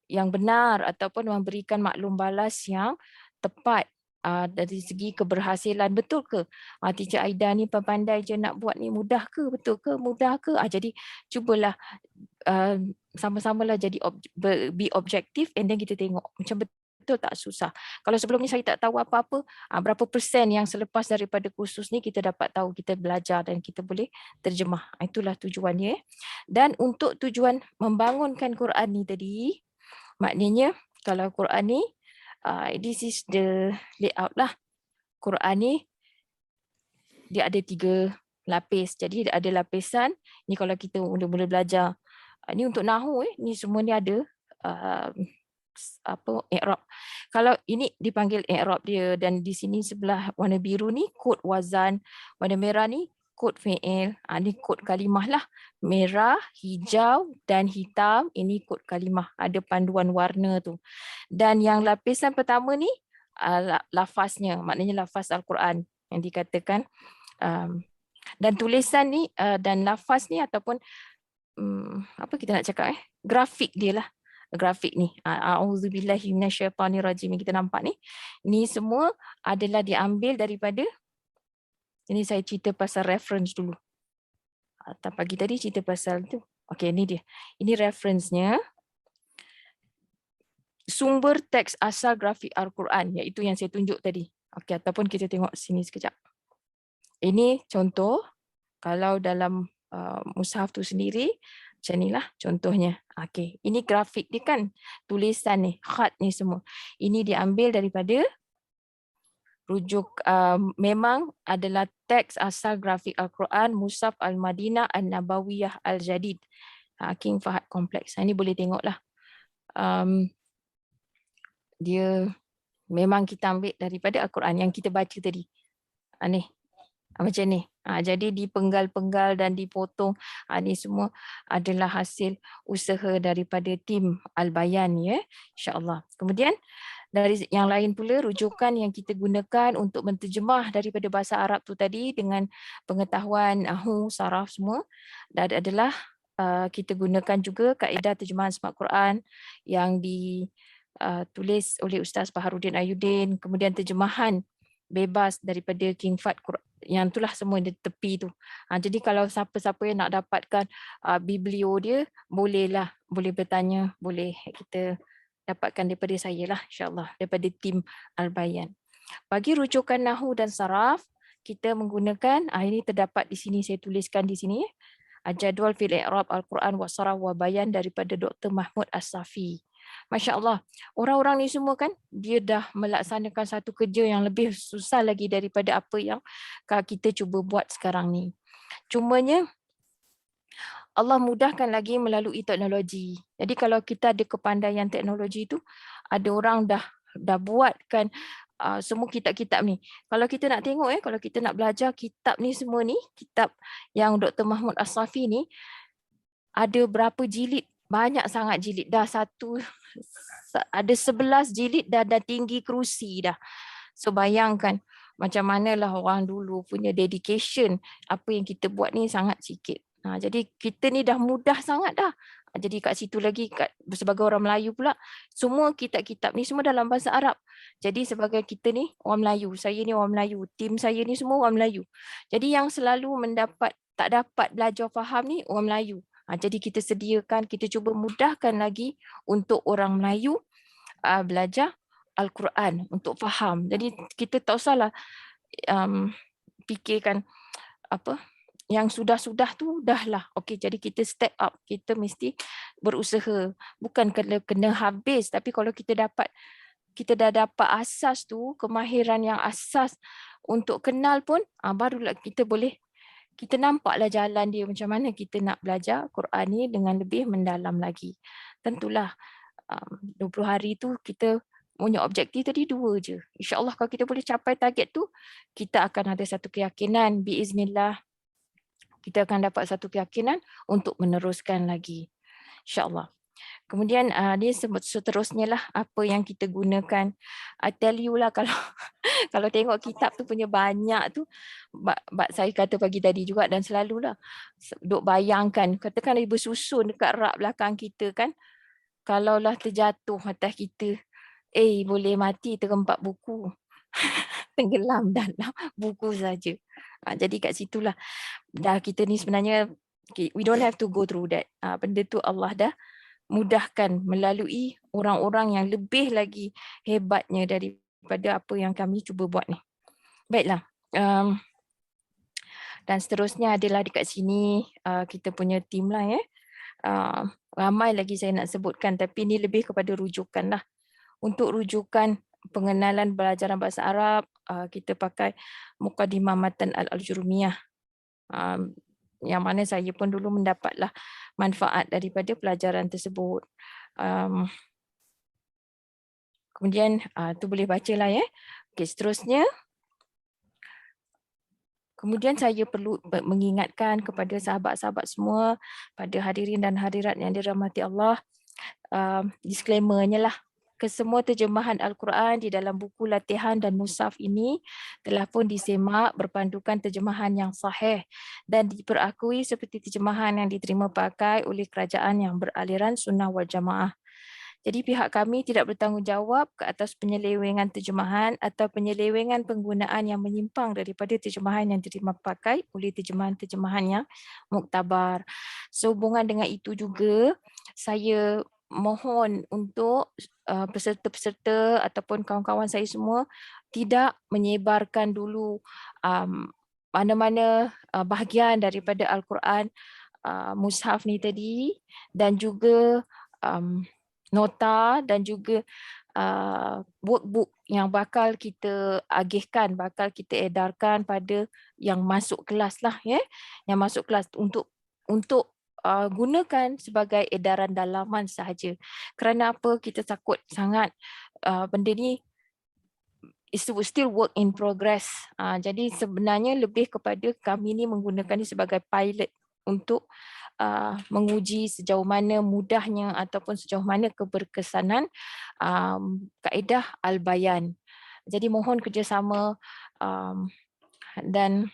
yang benar ataupun memberikan maklum balas yang tepat dari segi keberhasilan. Betul ke? Teacher Aida ni pandai je nak buat ni, mudah ke? Betul ke? Mudah ke? Jadi cubalah sama-samalah jadi be objektif, and then kita tengok macam betul betul tak susah. Kalau sebelum ni saya tak tahu apa-apa, berapa persen yang selepas daripada kursus ni kita dapat tahu, kita belajar dan kita boleh terjemah. Itulah tujuannya. Dan untuk tujuan membangunkan Quran ni tadi, maknanya kalau Quran ni, this is the layout lah. Quran ni dia ada 3 lapis. Jadi ada lapisan, ni kalau kita mula-mula belajar. Ni untuk nahu ni semua ni ada i'rab. Kalau ini dipanggil i'rab dia, dan di sini sebelah warna biru ni kod wazan, warna merah ni kod fi'il. Ni kod kalimah lah. Merah, hijau dan hitam, ini kod kalimah. Ada panduan warna tu. Dan yang lapisan pertama ni lafaznya, maknanya lafaz Al-Quran yang dikatakan. Dan tulisan ni dan lafaz ni ataupun apa kita nak cakap grafik dia lah, grafik ni a'udzubillahi minasyaitanirrajim yang kita nampak ni semua adalah diambil daripada, ini saya cerita pasal reference dulu. Pagi tadi cerita pasal tu. Okey, ni dia. Ini reference-nya. Sumber teks asal grafik Al-Quran, iaitu yang saya tunjuk tadi. Okey, ataupun kita tengok sini sekejap. Ini contoh kalau dalam mushaf tu sendiri, macam inilah contohnya. Okey, ini grafik dia kan, tulisan ni, khat ni semua. Ini diambil daripada rujuk, memang adalah teks asal grafik Al-Quran, Mushaf Al-Madinah An-Nabawiyah Al-Jadid, King Fahad Complex. Ini boleh tengoklah. Dia memang kita ambil daripada Al-Quran yang kita baca tadi. Ni, macam ni. Jadi dipenggal-penggal dan dipotong. Ini semua adalah hasil usaha daripada tim Al-Bayan, ya, insya-Allah. Kemudian dari yang lain pula, rujukan yang kita gunakan untuk menterjemah daripada bahasa Arab tu tadi dengan pengetahuan nahu, saraf semua, dan adalah kita gunakan juga kaedah terjemahan Semar Quran yang ditulis oleh Ustaz Baharudin Ayuddin, kemudian terjemahan bebas daripada King Fahd Quran, yang itulah semua di tepi tu. Jadi kalau siapa-siapa yang nak dapatkan biblio dia, bolehlah, boleh bertanya, boleh kita dapatkan daripada saya lah, insyaAllah, daripada tim Al-Bayan. Bagi rujukan nahu dan saraf, kita menggunakan, ini terdapat di sini, saya tuliskan di sini, Jadual fil i'rab Al-Quran wa saraf wa bayan daripada Dr. Mahmud As-Safi. Masya Allah, orang-orang ni semua kan, dia dah melaksanakan satu kerja yang lebih susah lagi daripada apa yang kita cuba buat sekarang ni. Cumanya, Allah mudahkan lagi melalui teknologi. Jadi kalau kita ada kepandaian teknologi tu, ada orang dah buatkan semua kitab-kitab ni. Kalau kita nak tengok kalau kita nak belajar kitab ni semua ni, kitab yang Dr. Mahmud As-Safi ni, ada berapa jilid? Banyak sangat jilid. Dah ada 11 jilid dah tinggi kerusi dah. So bayangkan macam manalah orang dulu punya dedication. Apa yang kita buat ni sangat sikit. Jadi kita ni dah mudah sangat dah. Jadi kat situ lagi, sebagai orang Melayu pula, semua kitab-kitab ni semua dalam bahasa Arab. Jadi sebagai kita ni orang Melayu, saya ni orang Melayu, tim saya ni semua orang Melayu. Jadi yang selalu tak dapat belajar faham ni orang Melayu. Jadi kita sediakan, kita cuba mudahkan lagi untuk orang Melayu belajar Al-Quran untuk faham. Jadi kita tak usahlah fikirkan apa yang sudah-sudah tu dah lah. Okey, jadi kita step up. Kita mesti berusaha. Bukan kena habis, tapi kalau kita dah dapat asas tu, kemahiran yang asas untuk kenal pun, barulah kita nampaklah jalan dia macam mana kita nak belajar Quran ni dengan lebih mendalam lagi. Tentulah 20 hari tu kita punya objektif tadi 2 je. InsyaAllah kalau kita boleh capai target tu, kita akan ada satu keyakinan, biiznillah, kita akan dapat satu keyakinan untuk meneruskan lagi, insyaAllah. Kemudian dia seterusnya lah apa yang kita gunakan. I tell you lah, kalau tengok kitab tu punya banyak tu, saya kata pagi tadi juga dan selalulah duk bayangkan, katakan dia bersusun dekat rak belakang kita kan, kalaulah terjatuh atas kita, boleh mati terempat buku. Tenggelam dalam buku saja. Jadi kat situlah dah kita ni sebenarnya we don't have to go through that. Benda tu Allah dah mudahkan melalui orang-orang yang lebih lagi hebatnya daripada apa yang kami cuba buat ni. Baiklah. Dan seterusnya adalah dekat sini kita punya tim lah ya. Ramai lagi saya nak sebutkan, tapi ini lebih kepada rujukan lah. Untuk rujukan pengenalan pelajaran bahasa Arab, kita pakai Muqaddimah Matan Al-Jurumiyah. Yang mana saya pun dulu mendapatlah manfaat daripada pelajaran tersebut. Kemudian tu boleh baca lah ya. Okey, seterusnya. Kemudian saya perlu mengingatkan kepada sahabat-sahabat semua, pada hadirin dan hadirat yang dirahmati Allah, disclaimer-nya lah. Kesemua terjemahan Al-Quran di dalam buku latihan dan mushaf ini telah pun disemak berpandukan terjemahan yang sahih dan diperakui seperti terjemahan yang diterima pakai oleh kerajaan yang beraliran sunnah wal jamaah. Jadi pihak kami tidak bertanggungjawab ke atas penyelewengan terjemahan atau penyelewengan penggunaan yang menyimpang daripada terjemahan yang diterima pakai oleh terjemahan-terjemahan yang muktabar. Sehubungan dengan itu juga, saya mohon untuk peserta-peserta ataupun kawan-kawan saya semua tidak menyebarkan dulu mana-mana bahagian daripada Al-Quran mushaf ni tadi, dan juga nota dan juga workbook yang bakal kita agihkan, bakal kita edarkan pada yang masuk kelas lah ya, yang masuk kelas untuk gunakan sebagai edaran dalaman sahaja. Kerana apa? Kita takut sangat benda ni is still work in progress. Jadi sebenarnya lebih kepada kami ni menggunakan ni sebagai pilot untuk menguji sejauh mana mudahnya ataupun sejauh mana keberkesanan kaedah Al-Bayan. Jadi mohon kerjasama dan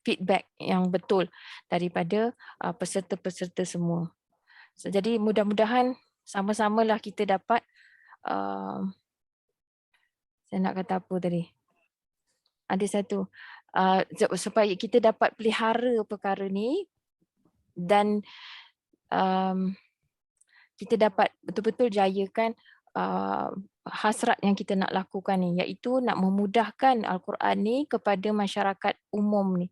feedback yang betul daripada peserta-peserta semua. Jadi mudah-mudahan sama-samalah kita dapat saya nak kata apa tadi? Ada satu supaya kita dapat pelihara perkara ni dan kita dapat betul-betul jayakan hasrat yang kita nak lakukan ni, iaitu nak memudahkan Al-Quran ni kepada masyarakat umum ni.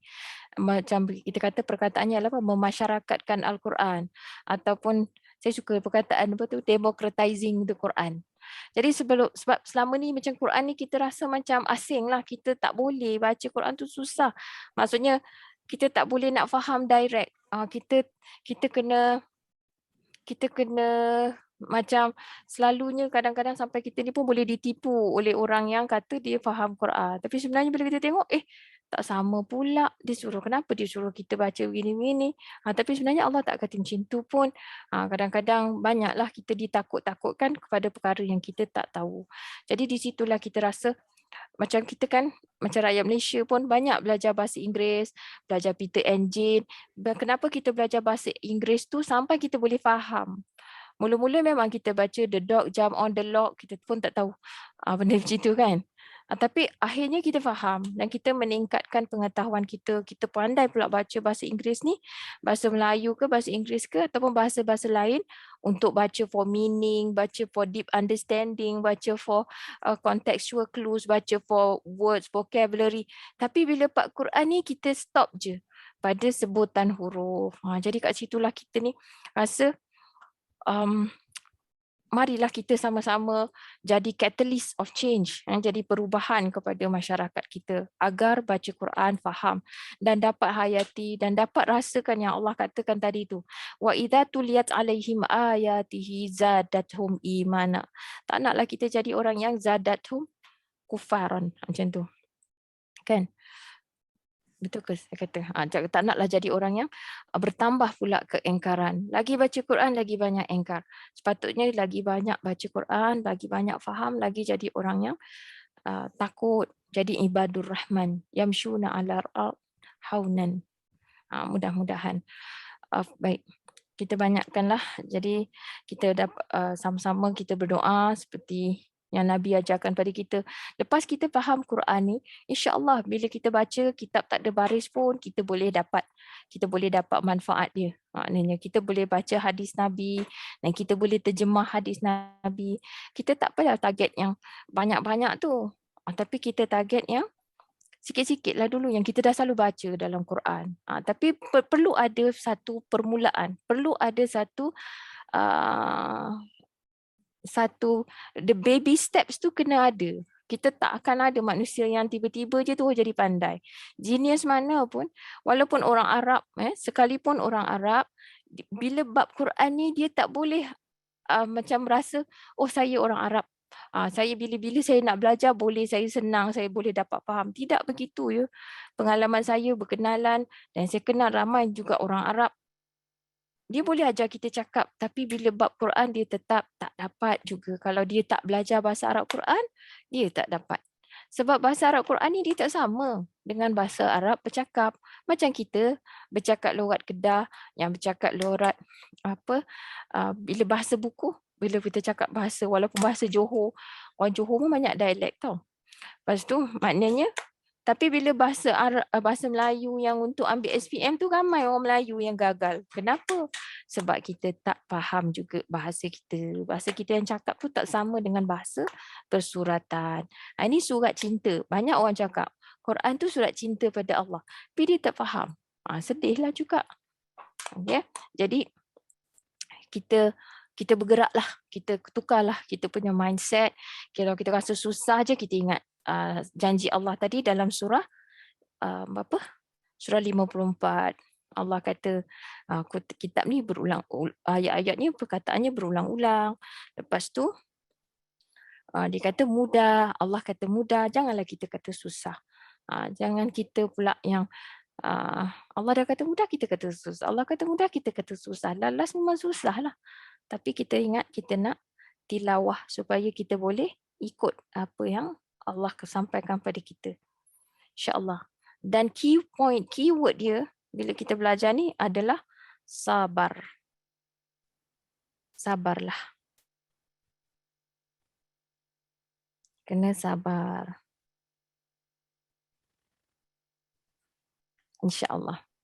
Macam kita kata perkataannya apa? Memasyarakatkan Al-Quran, ataupun saya suka perkataan apa tu, democratizing the Quran. Jadi sebab selama ni macam Quran ni kita rasa macam asing lah, kita tak boleh baca Quran tu susah. Maksudnya kita tak boleh nak faham direct. Kita kena macam selalunya kadang-kadang sampai kita ni pun boleh ditipu oleh orang yang kata dia faham Quran. Tapi sebenarnya bila kita tengok, tak sama pula. Kenapa dia suruh kita baca begini-begini. Tapi sebenarnya Allah tak kata macam tu pun. Kadang-kadang banyaklah kita ditakut-takutkan kepada perkara yang kita tak tahu. Jadi di situlah kita rasa macam kita kan, macam rakyat Malaysia pun banyak belajar bahasa Inggeris, belajar Peter and Jane. Kenapa kita belajar bahasa Inggeris tu sampai kita boleh faham? Mula-mula memang kita baca the dog jump on the log, kita pun tak tahu benda macam tu kan. Tapi akhirnya kita faham dan kita meningkatkan pengetahuan kita. Kita pandai pula baca bahasa Inggeris ni, bahasa Melayu ke, bahasa Inggeris ke, ataupun bahasa-bahasa lain untuk baca for meaning, baca for deep understanding, baca for contextual clues, baca for words, vocabulary. Tapi bila Pak Quran ni kita stop je pada sebutan huruf. Jadi kat situlah kita ni rasa marilah kita sama-sama jadi catalyst of change, jadi perubahan kepada masyarakat kita agar baca Quran faham dan dapat hayati dan dapat rasakan yang Allah katakan tadi tu, wa idza tuliyat alaihim ayatihi zadathum imana. Tak naklah kita jadi orang yang zadathum kufaran macam tu kan. Betul ke saya kata? Tak naklah jadi orang yang bertambah pula keengkaran. Lagi baca Quran, lagi banyak engkar. Sepatutnya lagi banyak baca Quran, lagi banyak faham, lagi jadi orang yang takut. Jadi ibadur rahman. Yamshuna ala al haunan. Mudah-mudahan. Baik. Kita banyakkanlah. Jadi kita dapat sama-sama kita berdoa seperti yang Nabi ajarkan pada kita. Lepas kita faham Quran ni, insya-Allah bila kita baca kitab tak ada baris pun kita boleh dapat manfaat dia. Maknanya kita boleh baca hadis Nabi dan kita boleh terjemah hadis Nabi. Kita tak payah target yang banyak-banyak tu. Tapi kita target yang sikit-sikit lah dulu yang kita dah selalu baca dalam Quran. Tapi perlu ada satu permulaan, perlu ada uh, satu the baby steps tu kena ada. Kita tak akan ada manusia yang tiba-tiba je tu jadi pandai. Genius mana pun, walaupun orang Arab, sekalipun orang Arab, bila bab Quran ni dia tak boleh macam rasa, oh saya orang Arab. Saya bila-bila saya nak belajar boleh, saya senang, saya boleh dapat faham. Tidak begitu ya. Pengalaman saya berkenalan dan saya kenal ramai juga orang Arab. Dia boleh ajar kita cakap, tapi bila bab Quran dia tetap tak dapat juga. Kalau dia tak belajar bahasa Arab Quran, dia tak dapat. Sebab bahasa Arab Quran ni dia tak sama dengan bahasa Arab bercakap. Macam kita bercakap lorat Kedah, yang bercakap lorat bila bahasa buku, bila kita cakap bahasa, walaupun bahasa Johor, orang Johor pun banyak dialek tau. Lepas tu maknanya, tapi bila bahasa Melayu yang untuk ambil SPM tu ramai orang Melayu yang gagal. Kenapa? Sebab kita tak faham juga bahasa kita. Bahasa kita yang cakap tu tak sama dengan bahasa persuratan. Ini surat cinta. Banyak orang cakap Quran tu surat cinta pada Allah. Tapi dia tak faham. Sedihlah juga. Okay? Jadi kita bergeraklah, kita tukarlah kita punya mindset. Kalau kita rasa susah je, kita ingat janji Allah tadi dalam surah surah 54. Allah kata kitab ni berulang, ayat-ayat ni perkataannya berulang-ulang. Lepas tu dia kata mudah, Allah kata mudah, janganlah kita kata susah. Jangan kita pula yang Allah dah kata mudah, kita kata susah. Allah kata mudah, kita kata susah. Last memang susah lah. Tapi kita ingat kita nak tilawah supaya kita boleh ikut apa yang Allah sampaikan pada kita. InsyaAllah. Dan keyword dia bila kita belajar ni adalah sabar. Sabarlah. Kena sabar. InsyaAllah.